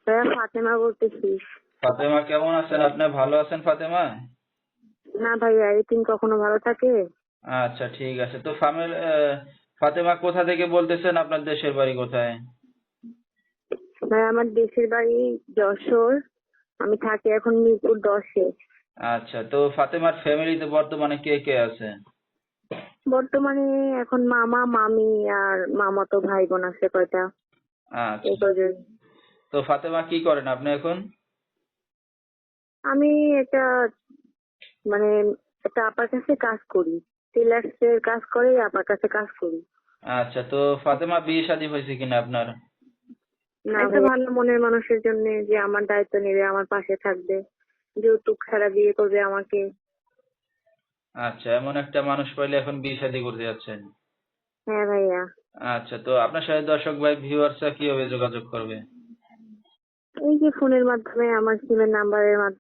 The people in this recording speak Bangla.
ভাইয়া ফাতেমা বলতেছি। ফাতেমা কেমন আছেন আপনি? ভালো আছেন ফাতেমা? না ভাইয়া, এতিম কখনো ভালো থাকে? আচ্ছা ঠিক আছে। তো ফাতেমা কোথা থেকে বলতেছেন? আপনার দেশের বাড়ি কোথায়? ভাই আমার দেশের বাড়ি যশোর। আমি থাকি এখন মিরপুর 10-এ। আচ্ছা, তো ফাতেমার ফ্যামিলিতে বর্তমানে কে কে আছে? বর্তমানে এখন মামা মামি আর মামাতো ভাই বোন আছে কয়টা। এই আচ্ছা, কয়জন। তো ফাতেমা কি করেন আপনি এখন? আমি একটা মানে একটা আপার কাছে কাজ করি। টেলার্স এর কাজ করে আপার কাছে কাজ করি। আচ্ছা, তো ফাতেমা বিয়ে শাদী হয়েছে কিনা আপনার? না, একটা ভালো মনের মানুষের জন্য, যে আমার দায়িত্ব নেবে, আমার পাশে থাকবে, যৌতুক ছাড়া বিয়ে করবে আমাকে। আচ্ছা, এমন একটা মানুষ পাইলে এখন বিয়ে শাদী করতে যাচ্ছেন? হ্যাঁ ভাইয়া। আচ্ছা, তো আপনার সাথে দর্শক ভাই ভিউয়ার্সরা কিভাবে যোগাযোগ করবে? এই যে ফোনের মাধ্যমে, আমার সিমের নাম্বারের মাধ্যমে